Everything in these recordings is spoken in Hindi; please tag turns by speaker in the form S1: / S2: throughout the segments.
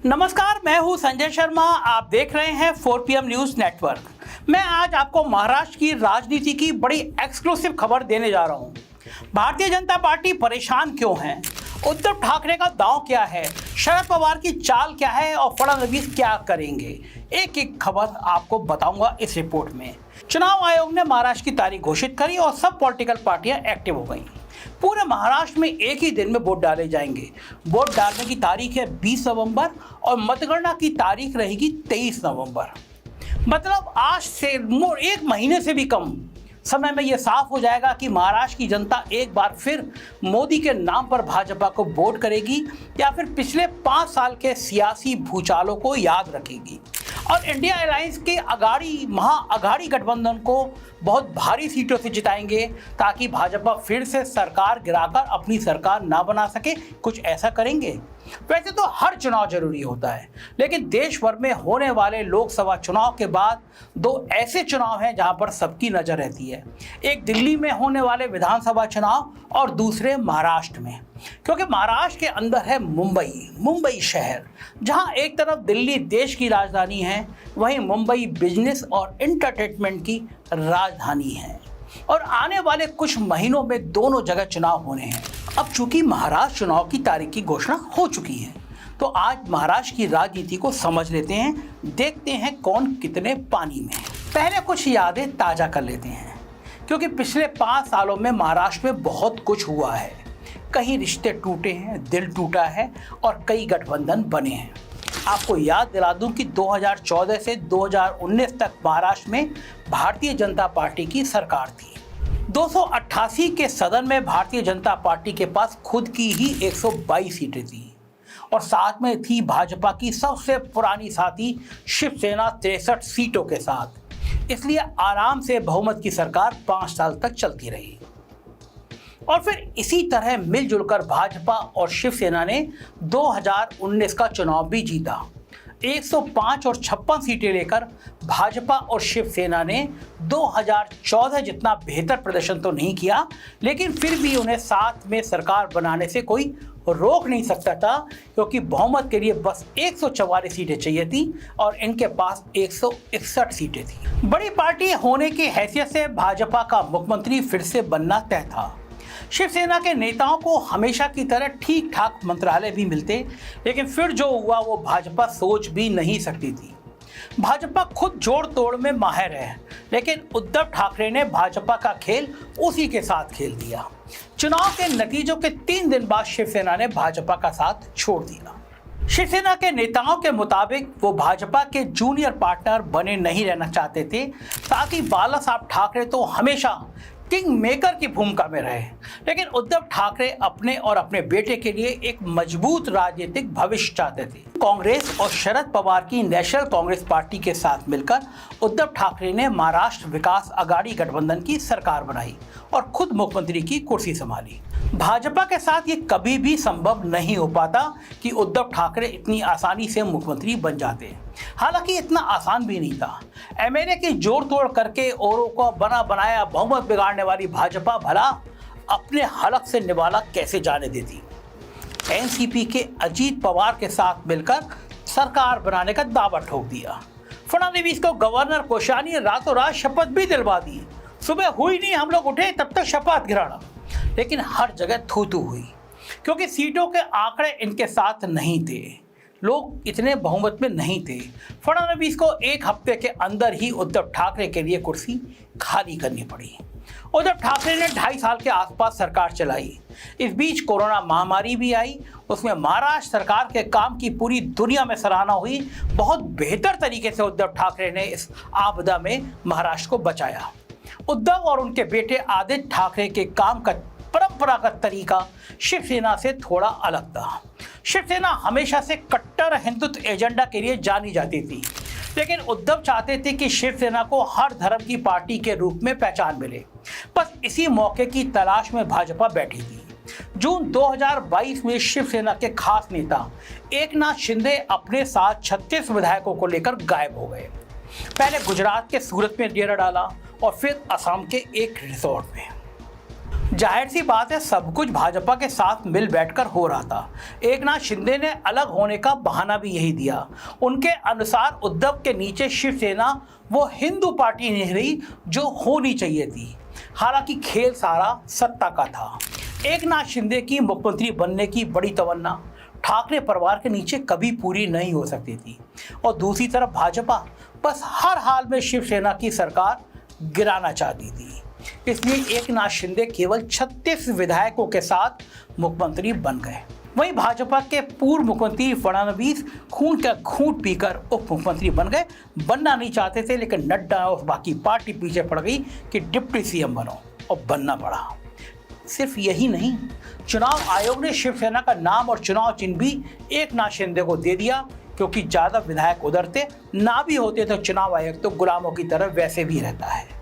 S1: नमस्कार, मैं हूं संजय शर्मा। आप देख रहे हैं 4PM न्यूज नेटवर्क। मैं आज आपको महाराष्ट्र की राजनीति की बड़ी एक्सक्लूसिव खबर देने जा रहा हूं। भारतीय जनता पार्टी परेशान क्यों है, उद्धव ठाकरे का दांव क्या है, शरद पवार की चाल क्या है और फडणवीस क्या करेंगे, एक एक खबर आपको बताऊंगा इस रिपोर्ट में। चुनाव आयोग ने महाराष्ट्र की तारीख घोषित करी और सब पॉलिटिकल पार्टियां एक्टिव हो गई। पूरे महाराष्ट्र में एक ही दिन में वोट डाले जाएंगे। वोट डालने की तारीख है 20 नवंबर और मतगणना की तारीख रहेगी 23 नवंबर। मतलब आज से एक महीने से भी कम समय में यह साफ हो जाएगा कि महाराष्ट्र की जनता एक बार फिर मोदी के नाम पर भाजपा को वोट करेगी या फिर पिछले 5 साल के सियासी भूचालों को याद रखेगी और इंडिया अलायंस के महाअघाड़ी गठबंधन को बहुत भारी सीटों से जिताएंगे ताकि भाजपा फिर से सरकार गिराकर अपनी सरकार ना बना सके। कुछ ऐसा करेंगे। वैसे तो हर चुनाव जरूरी होता है, लेकिन देश भर में होने वाले लोकसभा चुनाव के बाद 2 ऐसे चुनाव हैं जहां पर सबकी नजर रहती है। एक दिल्ली में होने वाले विधानसभा चुनाव और दूसरे महाराष्ट्र में, क्योंकि महाराष्ट्र के अंदर है मुंबई शहर, जहां एक तरफ दिल्ली देश की राजधानी है, वहीं मुंबई बिजनेस और एंटरटेनमेंट की राजधानी है और आने वाले कुछ महीनों में दोनों जगह चुनाव होने हैं। अब चूंकि महाराष्ट्र चुनाव की तारीख की घोषणा हो चुकी है, तो आज महाराष्ट्र की राजनीति को समझ लेते हैं, देखते हैं कौन कितने पानी में है। पहले कुछ यादें ताज़ा कर लेते हैं, क्योंकि पिछले 5 सालों में महाराष्ट्र में बहुत कुछ हुआ है। कई रिश्ते टूटे हैं, दिल टूटा है और कई गठबंधन बने हैं। आपको याद दिला दूं कि 2014 से 2019 तक महाराष्ट्र में भारतीय जनता पार्टी की सरकार थी। 288 के सदन में भारतीय जनता पार्टी के पास खुद की ही 122 सीटें थी और साथ में थी भाजपा की सबसे पुरानी साथी शिवसेना 63 सीटों के साथ। इसलिए आराम से बहुमत की सरकार 5 साल तक चलती रही और फिर इसी तरह मिलजुल कर भाजपा और शिवसेना ने 2019 का चुनाव भी जीता। 105 और 56 सीटें लेकर भाजपा और शिवसेना ने 2014 जितना बेहतर प्रदर्शन तो नहीं किया, लेकिन फिर भी उन्हें साथ में सरकार बनाने से कोई रोक नहीं सकता था, क्योंकि बहुमत के लिए बस 144 सीटें चाहिए थी और इनके पास 161 सीटें थी। बड़ी पार्टी होने की हैसियत से भाजपा का मुख्यमंत्री फिर से बनना तय था। शिवसेना के नेताओं को हमेशा की तरह ठीक ठाक मंत्रालय भी मिलते, लेकिन फिर जो हुआ वो भाजपा सोच भी नहीं सकती थी। भाजपा खुद जोड़ तोड़ में माहिर है, लेकिन उद्धव ठाकरे ने भाजपा का खेल उसी के साथ खेल दिया। चुनाव के नतीजों के 3 दिन बाद शिवसेना ने भाजपा का साथ छोड़ दिया। शिवसेना के नेताओं के मुताबिक वो भाजपा के जूनियर पार्टनर बने नहीं रहना चाहते थे, ताकि बाला साहब ठाकरे तो हमेशा किंग मेकर की भूमिका में रहे, लेकिन उद्धव ठाकरे अपने और अपने बेटे के लिए एक मजबूत राजनीतिक भविष्य चाहते थे। कांग्रेस और शरद पवार की नेशनल कांग्रेस पार्टी के साथ मिलकर उद्धव ठाकरे ने महाराष्ट्र विकास अघाड़ी गठबंधन की सरकार बनाई और खुद मुख्यमंत्री की कुर्सी संभाली। भाजपा के साथ ये कभी भी संभव नहीं हो पाता कि उद्धव ठाकरे इतनी आसानी से मुख्यमंत्री बन जाते। हालांकि इतना आसान भी नहीं था। एमएलए की जोड़ तोड़ करके औरों को बना बनाया बहुमत बिगाड़ने वाली भाजपा भला अपने हलक से निवाला कैसे जाने देती। एनसीपी के अजीत पवार के साथ मिलकर सरकार बनाने का दावा ठोक दिया। फडणवीस को गवर्नर कोश्यारी ने रातों रात शपथ भी दिलवा दी। सुबह हुई नहीं, हम लोग उठे तब तक शपथ गिराना, लेकिन हर जगह थू-थू हुई, क्योंकि सीटों के आंकड़े इनके साथ नहीं थे। लोग इतने बहुमत में नहीं थे। फडणवीस को 1 हफ्ते के अंदर ही उद्धव ठाकरे के लिए कुर्सी खाली करनी पड़ी। उद्धव ठाकरे ने 2.5 साल के आसपास सरकार चलाई। इस बीच कोरोना महामारी भी आई। उसमें महाराष्ट्र सरकार के काम की पूरी दुनिया में सराहना हुई। बहुत बेहतर तरीके से उद्धव ठाकरे ने इस आपदा में महाराष्ट्र को बचाया। उद्धव और उनके बेटे आदित्य ठाकरे के काम का परंपरागत तरीका शिवसेना से थोड़ा अलग था। शिवसेना हमेशा से कट्टर हिंदुत्व एजेंडा के लिए जानी जाती थी, लेकिन उद्धव चाहते थे कि शिवसेना को हर धर्म की पार्टी के रूप में पहचान मिले। बस इसी मौके की तलाश में भाजपा बैठी थी। जून 2022 में शिवसेना के खास नेता एकनाथ शिंदे अपने साथ 36 विधायकों को लेकर गायब हो गए। पहले गुजरात के सूरत में डेरा डाला और फिर असम के एक रिसोर्ट में। जाहिर सी बात है, सब कुछ भाजपा के साथ मिल बैठकर हो रहा था। एकनाथ शिंदे ने अलग होने का बहाना भी यही दिया। उनके अनुसार उद्धव के नीचे शिवसेना वो हिंदू पार्टी नहीं रही जो होनी चाहिए थी। हालांकि खेल सारा सत्ता का था। एकनाथ शिंदे की मुख्यमंत्री बनने की बड़ी तमन्ना ठाकरे परिवार के नीचे कभी पूरी नहीं हो सकती थी, और दूसरी तरफ भाजपा बस हर हाल में शिवसेना की सरकार गिराना चाहती थी। इसलिए एकनाथ शिंदे केवल 36 विधायकों के साथ मुख्यमंत्री बन गए। वहीं भाजपा के पूर्व मुख्यमंत्री फडणवीस खून का घूंट पीकर उप मुख्यमंत्री बन गए। बनना नहीं चाहते थे, लेकिन नड्डा और बाकी पार्टी पीछे पड़ गई कि डिप्टी सीएम बनो, और बनना पड़ा। सिर्फ यही नहीं, चुनाव आयोग ने शिवसेना का नाम और चुनाव चिन्ह भी एकनाथ शिंदे को दे दिया, क्योंकि ज्यादा विधायक उधर थे। ना भी होते तो चुनाव आयोग तो गुलामों की तरह वैसे भी रहता है।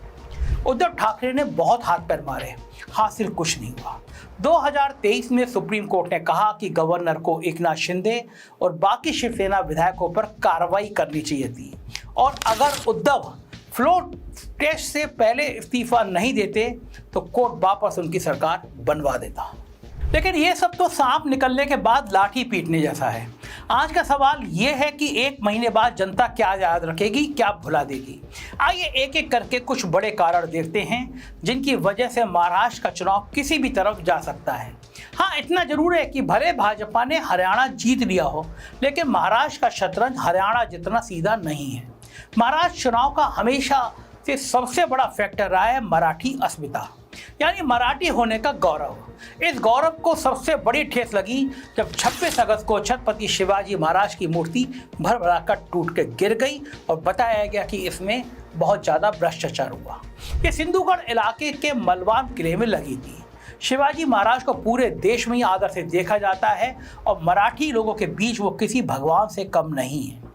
S1: उद्धव ठाकरे ने बहुत हाथ पैर मारे, हासिल कुछ नहीं हुआ। 2023 में सुप्रीम कोर्ट ने कहा कि गवर्नर को एकनाथ शिंदे और बाकी शिवसेना विधायकों पर कार्रवाई करनी चाहिए थी, और अगर उद्धव फ्लोर टेस्ट से पहले इस्तीफा नहीं देते तो कोर्ट वापस उनकी सरकार बनवा देता। लेकिन ये सब तो सांप निकलने के बाद लाठी पीटने जैसा है। आज का सवाल ये है कि 1 महीने बाद जनता क्या याद रखेगी, क्या भुला देगी। आइए एक एक करके कुछ बड़े कारण देखते हैं जिनकी वजह से महाराष्ट्र का चुनाव किसी भी तरफ जा सकता है। हाँ, इतना जरूर है कि भले भाजपा ने हरियाणा जीत लिया हो, लेकिन महाराष्ट्र का शतरंज हरियाणा जितना सीधा नहीं है। महाराष्ट्र चुनाव का हमेशा से सबसे बड़ा फैक्टर रहा है मराठी अस्मिता, यानी मराठी होने का गौरव। इस गौरव को सबसे बड़ी ठेस लगी जब 26 अगस्त को छत्रपति शिवाजी महाराज की मूर्ति भरभराकर टूट के गिर गई और बताया गया कि इसमें बहुत ज़्यादा भ्रष्टाचार हुआ। ये सिंधुगढ़ इलाके के मलवान किले में लगी थी। शिवाजी महाराज को पूरे देश में ही आदर से देखा जाता है, और मराठी लोगों के बीच वो किसी भगवान से कम नहीं है।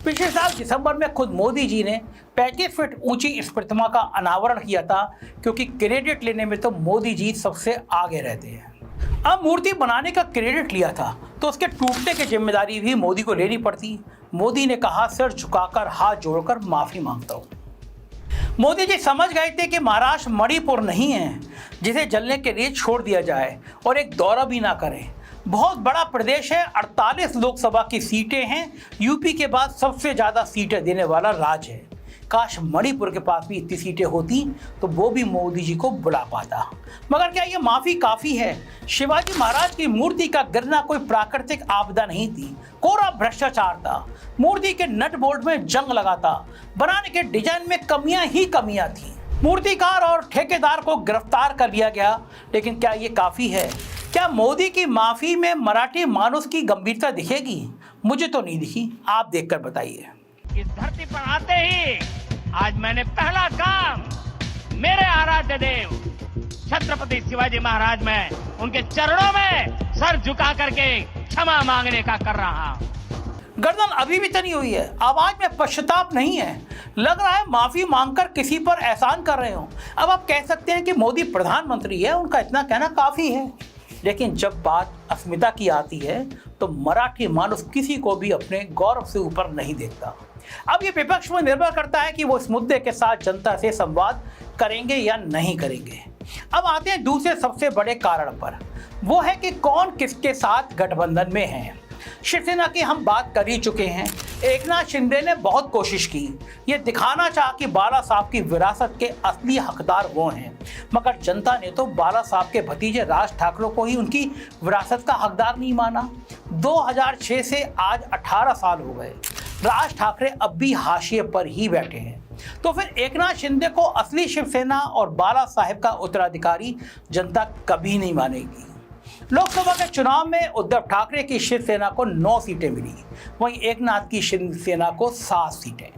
S1: पिछले साल दिसंबर में खुद मोदी जी ने 35 फीट ऊंची इस प्रतिमा का अनावरण किया था, क्योंकि क्रेडिट लेने में तो मोदी जी सबसे आगे रहते हैं। अब मूर्ति बनाने का क्रेडिट लिया था तो उसके टूटने की जिम्मेदारी भी मोदी को लेनी पड़ती। मोदी ने कहा, सिर झुकाकर हाथ जोड़कर माफी मांगता हूँ। मोदी जी समझ गए थे कि महाराष्ट्र मणिपुर नहीं है जिसे जलने के लिए छोड़ दिया जाए और एक दौरा भी ना करें। बहुत बड़ा प्रदेश है, 48 लोकसभा की सीटें हैं, यूपी के बाद सबसे ज़्यादा सीटें देने वाला राज्य है। काश मणिपुर के पास भी इतनी सीटें होती तो वो भी मोदी जी को बुला पाता। मगर क्या ये माफ़ी काफ़ी है? शिवाजी महाराज की मूर्ति का गिरना कोई प्राकृतिक आपदा नहीं थी, कोरा भ्रष्टाचार था। मूर्ति के नट बोल्ट में जंग लगा था, बनाने के डिजाइन में कमियां ही कमियां थी। मूर्तिकार और ठेकेदार को गिरफ्तार कर लिया गया, लेकिन क्या ये काफ़ी है? क्या मोदी की माफ़ी में मराठी मानुस की गंभीरता दिखेगी? मुझे तो नहीं दिखी, आप देखकर बताइए।
S2: इस धरती पर आते ही आज मैंने पहला काम मेरे आराध्य देव छत्रपति शिवाजी महाराज में उनके चरणों में सर झुका करके क्षमा मांगने का कर रहा हूं।
S1: गर्दन अभी भी तनी हुई है, आवाज में पश्चाताप नहीं है। लग रहा है माफी मांगकर किसी पर एहसान कर रहे हो। अब आप कह सकते हैं कि मोदी प्रधानमंत्री है, उनका इतना कहना काफी है। लेकिन जब बात अस्मिता की आती है तो मराठी मानुस किसी को भी अपने गौरव से ऊपर नहीं देखता। अब ये विपक्ष पर निर्भर करता है कि वो इस मुद्दे के साथ जनता से संवाद करेंगे या नहीं करेंगे। अब आते हैं दूसरे सबसे बड़े कारण पर, वो है कि कौन किसके साथ गठबंधन में है। शिवसेना की हम बात कर ही चुके हैं। एकनाथ शिंदे ने बहुत कोशिश की, ये दिखाना चाहा कि बाला साहब की विरासत के असली हकदार वो हैं, मगर जनता ने तो बाला साहब के भतीजे राज ठाकरे को ही उनकी विरासत का हकदार नहीं माना। 2006 से आज 18 साल हो गए, राज ठाकरे अब भी हाशिए पर ही बैठे हैं। तो फिर एकनाथ शिंदे को असली शिवसेना और बाला साहेब का उत्तराधिकारी जनता कभी नहीं मानेगी। लोकसभा के चुनाव में उद्धव ठाकरे की शिवसेना को 9 सीटें मिली, वहीं एकनाथ की शिवसेना को 7 सीटें।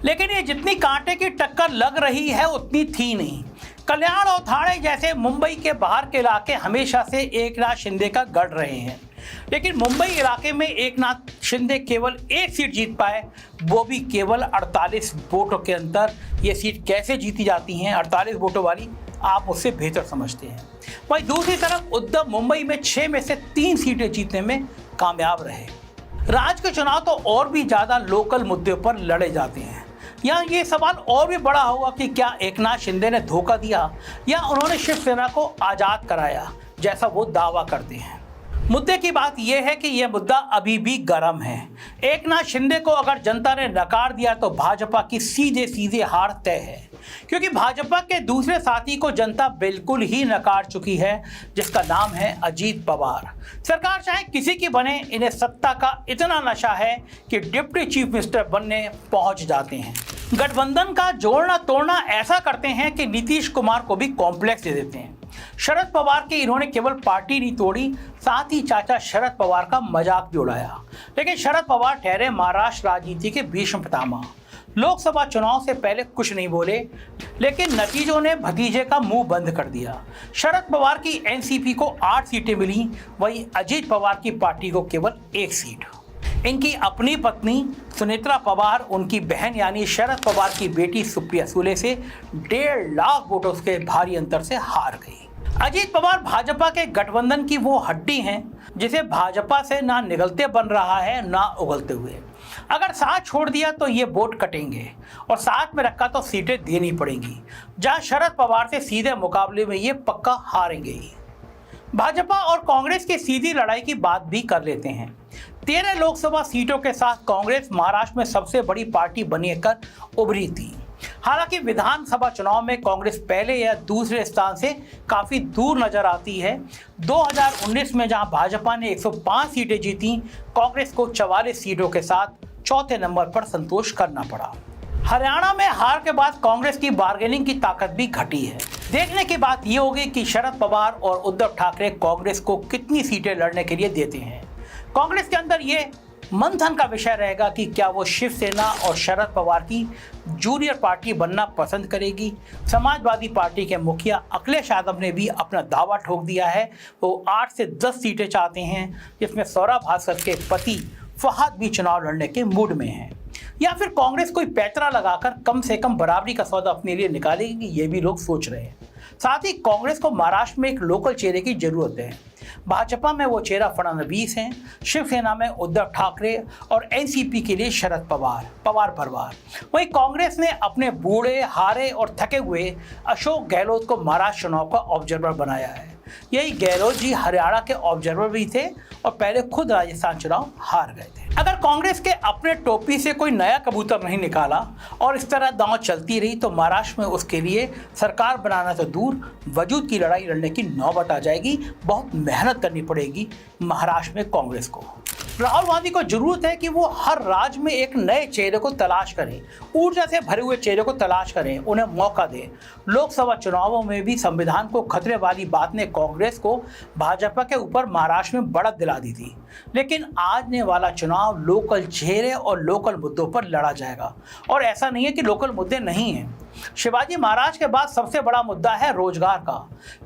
S1: लेकिन ये जितनी कांटे की टक्कर लग रही है उतनी थी नहीं। कल्याण और ठाणे जैसे मुंबई के बाहर के इलाके हमेशा से एकनाथ शिंदे का गढ़ रहे हैं, लेकिन मुंबई इलाके में एकनाथ शिंदे केवल 1 सीट जीत पाए, वो भी केवल 48 वोटों के अंतर। ये सीट कैसे जीती जाती हैं 48 वोटों वाली, आप उससे बेहतर समझते हैं। वहीं दूसरी तरफ उद्धव मुंबई में 6 में से 3 सीटें जीतने में कामयाब रहे। राज्य के चुनाव तो और भी ज़्यादा लोकल मुद्दों पर लड़े जाते हैं। यहाँ ये सवाल और भी बड़ा होगा कि क्या एकनाथ शिंदे ने धोखा दिया या उन्होंने शिवसेना को आजाद कराया, जैसा वो दावा करते हैं। मुद्दे की बात यह है कि यह मुद्दा अभी भी गर्म है। एकनाथ शिंदे को अगर जनता ने नकार दिया तो भाजपा की सीधे सीधे हार तय है, क्योंकि भाजपा के दूसरे साथी को जनता बिल्कुल ही नकार चुकी है, जिसका नाम है अजीत पवार। सरकार चाहे किसी की बने, इन्हें सत्ता का इतना नशा है कि डिप्टी चीफ मिनिस्टर बनने पहुंच जाते हैं। गठबंधन का जोड़ना तोड़ना ऐसा करते हैं कि नीतीश कुमार को भी कॉम्प्लेक्स दे देते हैं। शरद पवार की इन्होंने केवल पार्टी नहीं तोड़ी, साथ ही चाचा शरद पवार का मजाक भी उड़ाया। लेकिन शरद पवार ठहरे महाराष्ट्र राजनीति के भीष्म पितामह। लोकसभा चुनाव से पहले कुछ नहीं बोले, लेकिन नतीजों ने भतीजे का मुंह बंद कर दिया। शरद पवार की एनसीपी को 8 सीटें मिली, वहीं अजीत पवार की पार्टी को केवल 1 सीट। इनकी अपनी पत्नी सुनेत्रा पवार उनकी बहन यानी शरद पवार की बेटी सुप्रिया सुले से 1.5 लाख वोटों के भारी अंतर से हार गई। अजीत पवार भाजपा के गठबंधन की वो हड्डी हैं जिसे भाजपा से ना निगलते बन रहा है ना उगलते हुए। अगर साथ छोड़ दिया तो ये वोट कटेंगे और साथ में रखा तो सीटें देनी पड़ेंगी, जहां शरद पवार से सीधे मुकाबले में ये पक्का हारेंगे ही। भाजपा और कांग्रेस की सीधी लड़ाई की बात भी कर लेते हैं। 13 लोकसभा सीटों के साथ कांग्रेस महाराष्ट्र में सबसे बड़ी पार्टी बनकर उभरी थी। हालांकि विधानसभा चुनाव में कांग्रेस पहले या दूसरे स्थान से काफी दूर नजर आती है। 2019 में जहां भाजपा ने 105 सीटें जीती, कांग्रेस को 44 सीटों के साथ चौथे नंबर पर संतोष करना पड़ा। हरियाणा में हार के बाद कांग्रेस की बार्गेनिंग की ताकत भी घटी है। देखने की बात यह होगी कि शरद पवार और उद्धव ठाकरे कांग्रेस को कितनी सीटें लड़ने के लिए देते हैं। कांग्रेस के अंदर ये मंथन का विषय रहेगा कि क्या वो शिवसेना और शरद पवार की जूनियर पार्टी बनना पसंद करेगी। समाजवादी पार्टी के मुखिया अखिलेश यादव ने भी अपना दावा ठोक दिया है। वो 8 से 10 सीटें चाहते हैं, जिसमें सौरभ भास्कर के पति फहद भी चुनाव लड़ने के मूड में हैं। या फिर कांग्रेस कोई पैतरा लगाकर कम से कम बराबरी का सौदा अपने लिए निकालेगी, ये भी लोग सोच रहे हैं। साथ ही कांग्रेस को महाराष्ट्र में एक लोकल चेहरे की जरूरत है। भाजपा में वो चेहरा फडणवीस हैं, शिवसेना में उद्धव ठाकरे और एनसीपी के लिए शरद पवार परिवार। वहीं कांग्रेस ने अपने बूढ़े, हारे और थके हुए अशोक गहलोत को महाराष्ट्र चुनाव का ऑब्जर्वर बनाया है। यही गहलोत जी हरियाणा के ऑब्जर्वर भी थे और पहले खुद राजस्थान चुनाव हार गए थे। अगर कांग्रेस के अपने टोपी से कोई नया कबूतर नहीं निकाला और इस तरह दांव चलती रही तो महाराष्ट्र में उसके लिए सरकार बनाना तो दूर, वजूद की लड़ाई लड़ने की नौबत आ जाएगी। बहुत मेहनत करनी पड़ेगी महाराष्ट्र में कांग्रेस को। राहुल गांधी को जरूरत है कि वो हर राज्य में एक नए चेहरे को तलाश करें, ऊर्जा से भरे हुए चेहरे को तलाश करें, उन्हें मौका दें। लोकसभा चुनावों में भी संविधान को खतरे वाली बात ने कांग्रेस को भाजपा के ऊपर महाराष्ट्र में बढ़त दिला दी थी। लेकिन आने वाला चुनाव लोकल चेहरे और लोकल मुद्दों पर लड़ा जाएगा। और ऐसा नहीं है कि लोकल मुद्दे नहीं हैं। शिवाजी महाराज के बाद सबसे बड़ा मुद्दा है रोजगार का।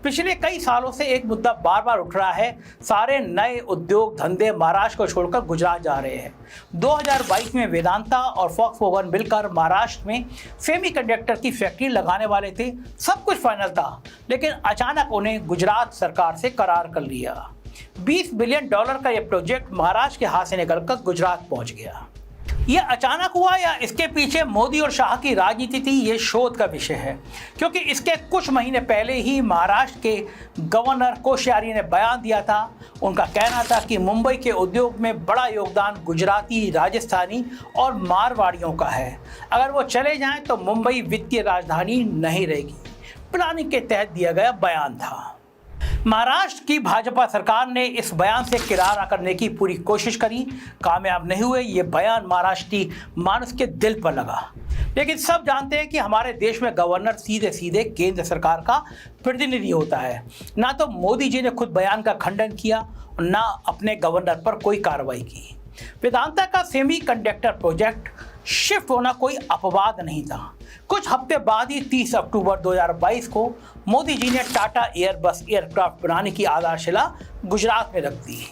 S1: पिछले कई सालों से एक मुद्दा बार बार उठ रहा है। सारे नए उद्योग धंधे महाराष्ट्र को छोड़कर गुजरात जा रहे हैं। 2022 में वेदांता और फॉक्सवैगन मिलकर महाराष्ट्र में सेमीकंडक्टर की फैक्ट्री लगाने वाले थे। सब कुछ फाइनल था, लेकिन अचानक उन्हें गुजरात सरकार से करार कर लिया। $20 बिलियन का यह प्रोजेक्ट महाराष्ट्र के हाथ से निकलकर गुजरात पहुंच गया। यह अचानक हुआ या इसके पीछे मोदी और शाह की राजनीति थी, ये शोध का विषय है। क्योंकि इसके कुछ महीने पहले ही महाराष्ट्र के गवर्नर कोश्यारी ने बयान दिया था। उनका कहना था कि मुंबई के उद्योग में बड़ा योगदान गुजराती, राजस्थानी और मारवाड़ियों का है। अगर वो चले जाएं तो मुंबई वित्तीय राजधानी नहीं रहेगी। प्लानिंग के तहत दिया गया बयान था। महाराष्ट्र की भाजपा सरकार ने इस बयान से किनारा करने की पूरी कोशिश करी, कामयाब नहीं हुए। ये बयान महाराष्ट्री मानुष के दिल पर लगा। लेकिन सब जानते हैं कि हमारे देश में गवर्नर सीधे सीधे केंद्र सरकार का प्रतिनिधि होता है। ना तो मोदी जी ने खुद बयान का खंडन किया और ना अपने गवर्नर पर कोई कार्रवाई की। वेदांता का सेमीकंडक्टर प्रोजेक्ट शिफ्ट होना कोई अपवाद नहीं था। कुछ हफ्ते बाद ही 30 अक्टूबर 2022 को मोदी जी ने टाटा एयरबस एयरक्राफ्ट बनाने की आधारशिला गुजरात में रख दी।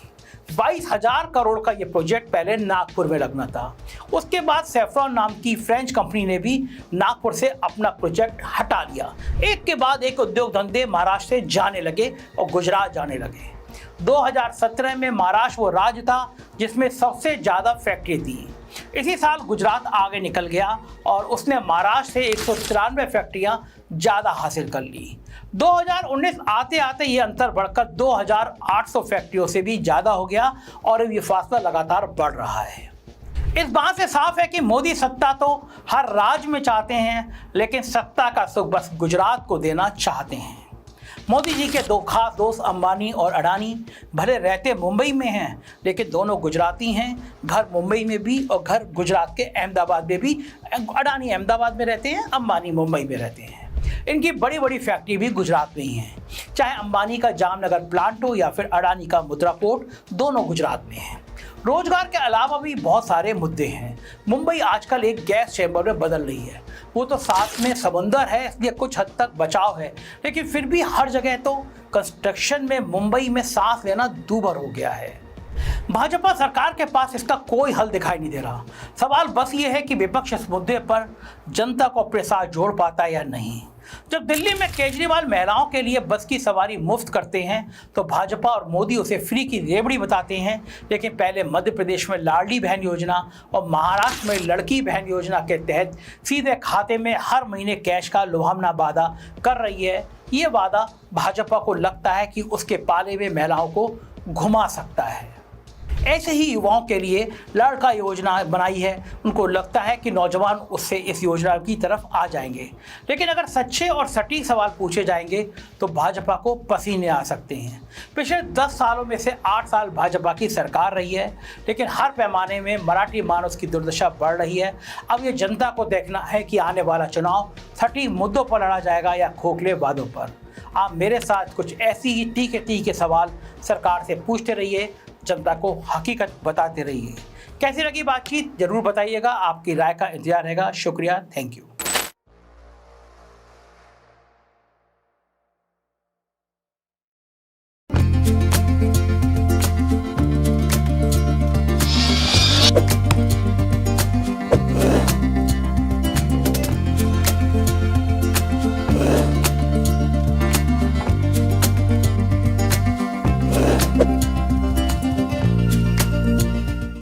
S1: 22,000 करोड़ का यह प्रोजेक्ट पहले नागपुर में लगना था। उसके बाद सेफ्रॉन नाम की फ्रेंच कंपनी ने भी नागपुर से अपना प्रोजेक्ट हटा लिया। एक के बाद एक उद्योग धंधे महाराष्ट्र से जाने लगे और गुजरात जाने लगे। 2017 में महाराष्ट्र वो राज्य था जिसमें सबसे ज़्यादा फैक्ट्री थी। इसी साल गुजरात आगे निकल गया और उसने महाराष्ट्र से 193 फैक्ट्रियां ज़्यादा हासिल कर ली। 2019 आते आते ये अंतर बढ़कर 2800 फैक्ट्रियों से भी ज़्यादा हो गया और अब ये फासला लगातार बढ़ रहा है। इस बात से साफ है कि मोदी सत्ता तो हर राज्य में चाहते हैं, लेकिन सत्ता का सुख बस गुजरात को देना चाहते हैं। मोदी जी के दो खास दोस्त अंबानी और अडानी भले रहते मुंबई में हैं, लेकिन दोनों गुजराती हैं। घर मुंबई में भी और घर गुजरात के अहमदाबाद में भी। अडानी अहमदाबाद में रहते हैं, अंबानी मुंबई में रहते हैं। इनकी बड़ी बड़ी फैक्ट्री भी गुजरात में ही हैं। चाहे अंबानी का जामनगर प्लांट हो या फिर अडानी का मुद्रा पोर्ट, दोनों गुजरात में हैं। रोजगार के अलावा भी बहुत सारे मुद्दे हैं। मुंबई आजकल एक गैस चैम्बर में बदल रही है। वो तो साथ में समंदर है, इसलिए कुछ हद तक बचाव है, लेकिन फिर भी हर जगह तो कंस्ट्रक्शन में मुंबई में सांस लेना दूभर हो गया है। भाजपा सरकार के पास इसका कोई हल दिखाई नहीं दे रहा। सवाल बस ये है कि विपक्ष इस मुद्दे पर जनता को अपने साथ जोड़ पाता है या नहीं। जब दिल्ली में केजरीवाल महिलाओं के लिए बस की सवारी मुफ्त करते हैं तो भाजपा और मोदी उसे फ्री की रेवड़ी बताते हैं, लेकिन पहले मध्य प्रदेश में लाडली बहन योजना और महाराष्ट्र में लड़की बहन योजना के तहत सीधे खाते में हर महीने कैश का लुभावना वादा कर रही है। ये वादा भाजपा को लगता है कि उसके पाले में महिलाओं को घुमा सकता है। ऐसे ही युवाओं के लिए लड़का योजना बनाई है। उनको लगता है कि नौजवान उससे इस योजना की तरफ आ जाएंगे, लेकिन अगर सच्चे और सटीक सवाल पूछे जाएंगे तो भाजपा को पसीने आ सकते हैं। पिछले 10 सालों में से 8 साल भाजपा की सरकार रही है, लेकिन हर पैमाने में मराठी मानस की दुर्दशा बढ़ रही है। अब ये जनता को देखना है कि आने वाला चुनाव सटीक मुद्दों पर लड़ा जाएगा या खोखले वादों पर। आप मेरे साथ कुछ ऐसी ही तीखे सवाल सरकार से पूछते रहिए, जनता को हकीकत बताते रहिए। कैसी लगी बातचीत जरूर बताइएगा। आपकी राय का इंतजार रहेगा। शुक्रिया, थैंक यू।